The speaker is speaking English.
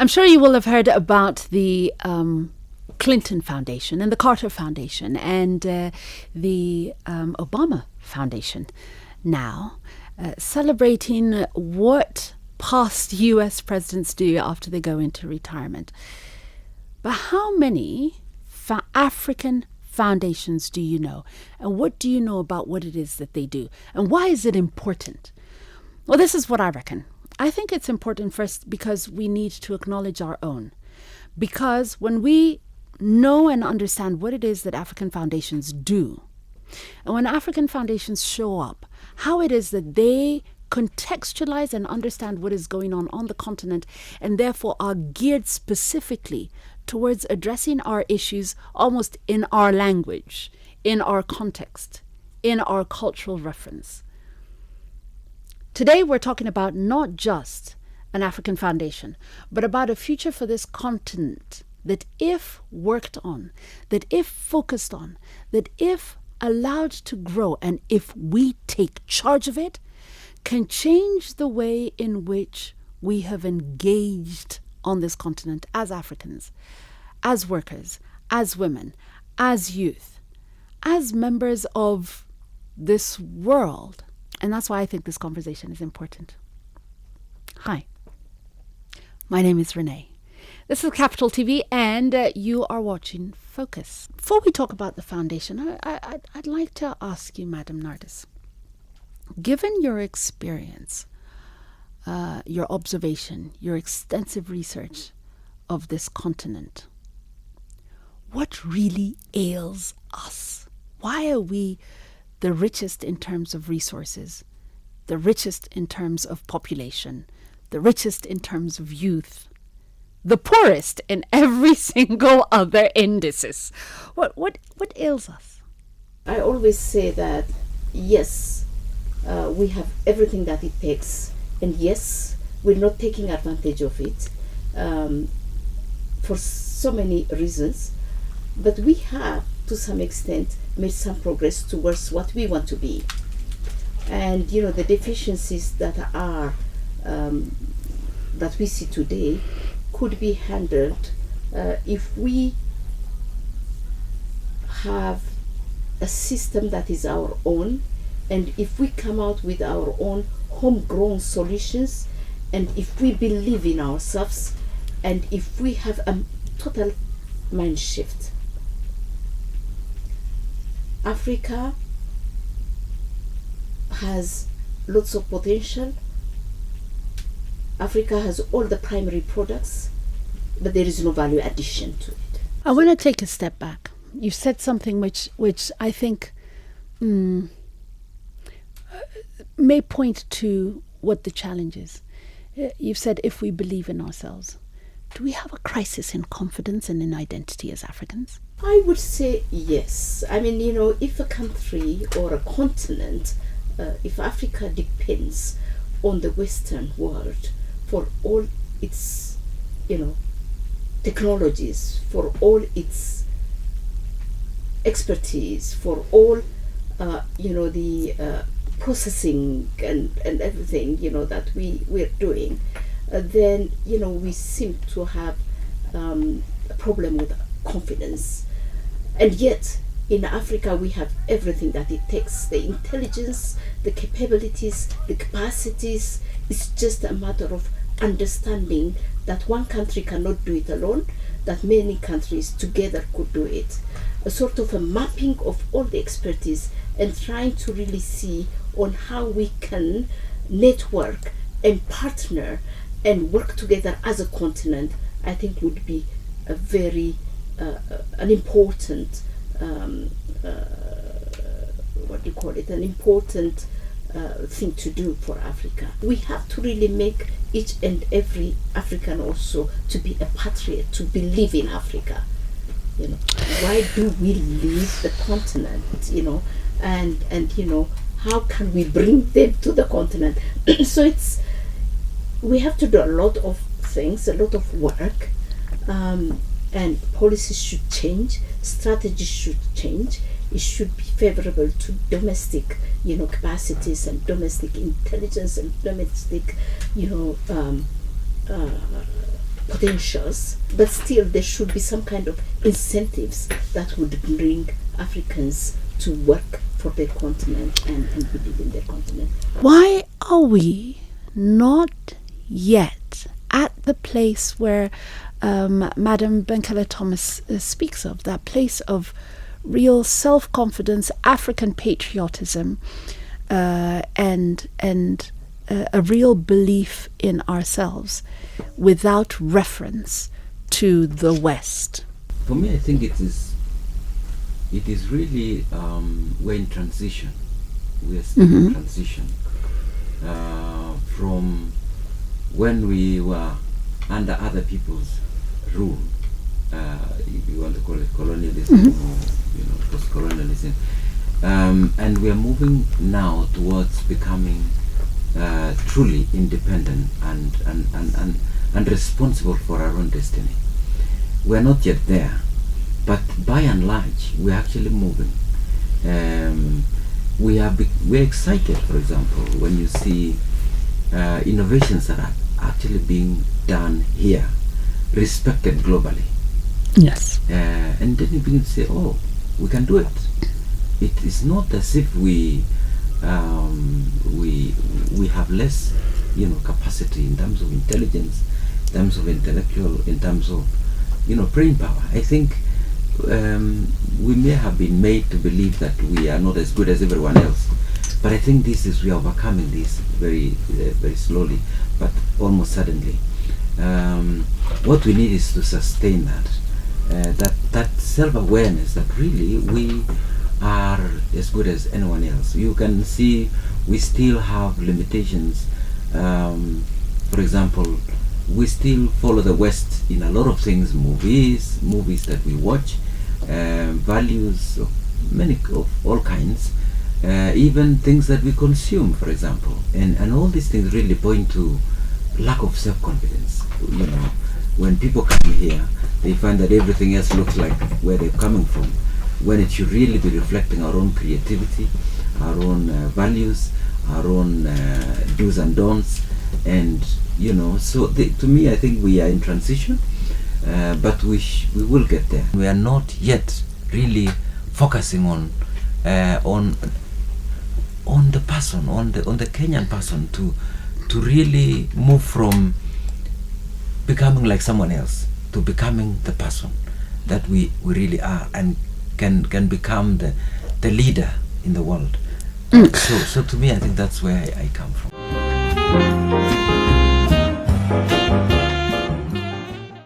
I'm sure you will have heard about the Clinton Foundation and the Carter Foundation and the Obama Foundation now celebrating what past US presidents do after they go into retirement. But how many African foundations do you know? And what do you know about what it is that they do? And why is it important? Well, this is what I reckon. I think it's important first because we need to acknowledge our own. Because when we know and understand what it is that African foundations do, and when African foundations show up, how it is that they contextualize and understand what is going on the continent, and therefore are geared specifically towards addressing our issues almost in our language, in our context, in our cultural reference. Today we're talking about not just an African foundation, but about a future for this continent that if worked on, that if focused on, that if allowed to grow, and if we take charge of it, can change the way in which we have engaged on this continent as Africans, as workers, as women, as youth, as members of this world. And that's why I think this conversation is important. Hi, my name is Renee. This is Capital TV, and you are watching Focus. Before we talk about the foundation, I'd like to ask you, Madam Nardis, given your experience, your observation, your extensive research of this continent, what really ails us? Why are we the richest in terms of resources, the richest in terms of population, the richest in terms of youth, the poorest in every single other indices? What ails us? I always say that, yes, we have everything that it takes, and yes, we're not taking advantage of it for so many reasons, but we have, to some extent, made some progress towards what we want to be. And the deficiencies that are that we see today could be handled if we have a system that is our own, and if we come out with our own homegrown solutions, and if we believe in ourselves, and if we have a total mind shift. Africa has lots of potential. Africa has all the primary products, but there is no value addition to it. I want to take a step back. You said something which I think may point to what the challenge is. You've said if we believe in ourselves. Do we have a crisis in confidence and in identity as Africans? I would say yes. I mean, if a country or a continent, if Africa depends on the Western world for all its, technologies, for all its expertise, for all, the processing and everything, that we're doing, then, we seem to have a problem with confidence. And yet, in Africa, we have everything that it takes, the intelligence, the capabilities, the capacities. It's just a matter of understanding that one country cannot do it alone, that many countries together could do it. A sort of a mapping of all the expertise and trying to really see on how we can network and partner and work together as a continent, I think would be a very an important an important thing to do for Africa. We have to really make each and every African also to be a patriot, to believe in Africa. Why do we leave the continent? And how can we bring them to the continent? So we have to do a lot of things, a lot of work. And policies should change, strategies should change. It should be favorable to domestic, capacities and domestic intelligence and domestic, potentials, but still there should be some kind of incentives that would bring Africans to work for their continent and believe in their continent. Why are we not yet at the place where Madam Benkele Thomas speaks of, that place of real self-confidence, African patriotism, and a real belief in ourselves without reference to the West? For me, I think it is really, we're in transition. We are still in transition from when we were under other people's rule. If you want to call it colonialism or post-colonialism. And we are moving now towards becoming truly independent and responsible for our own destiny. We are not yet there, but by and large, we are actually moving. We're excited, for example, when you see innovations that are actually being done here, respected globally. Yes. And then you begin to say, oh, we can do it. It is not as if we have less, capacity in terms of intelligence, in terms of intellectual, in terms of, brain power. I think we may have been made to believe that we are not as good as everyone else, but I think we are overcoming this very, very slowly, but almost suddenly. What we need is to sustain that self-awareness that really we are as good as anyone else. You can see we still have limitations. For example, we still follow the West in a lot of things, movies that we watch, values of all kinds, even things that we consume, for example. And all these things really point to lack of self-confidence. When people come here, they find that everything else looks like where they're coming from, when it should really be reflecting our own creativity, our own values, our own do's and don'ts. And so to me, I think we are in transition, but we will get there. We are not yet really focusing on the person, on the Kenyan person, to really move from becoming like someone else to becoming the person that we really are, and can become the leader in the world. So to me, I think that's where I come from.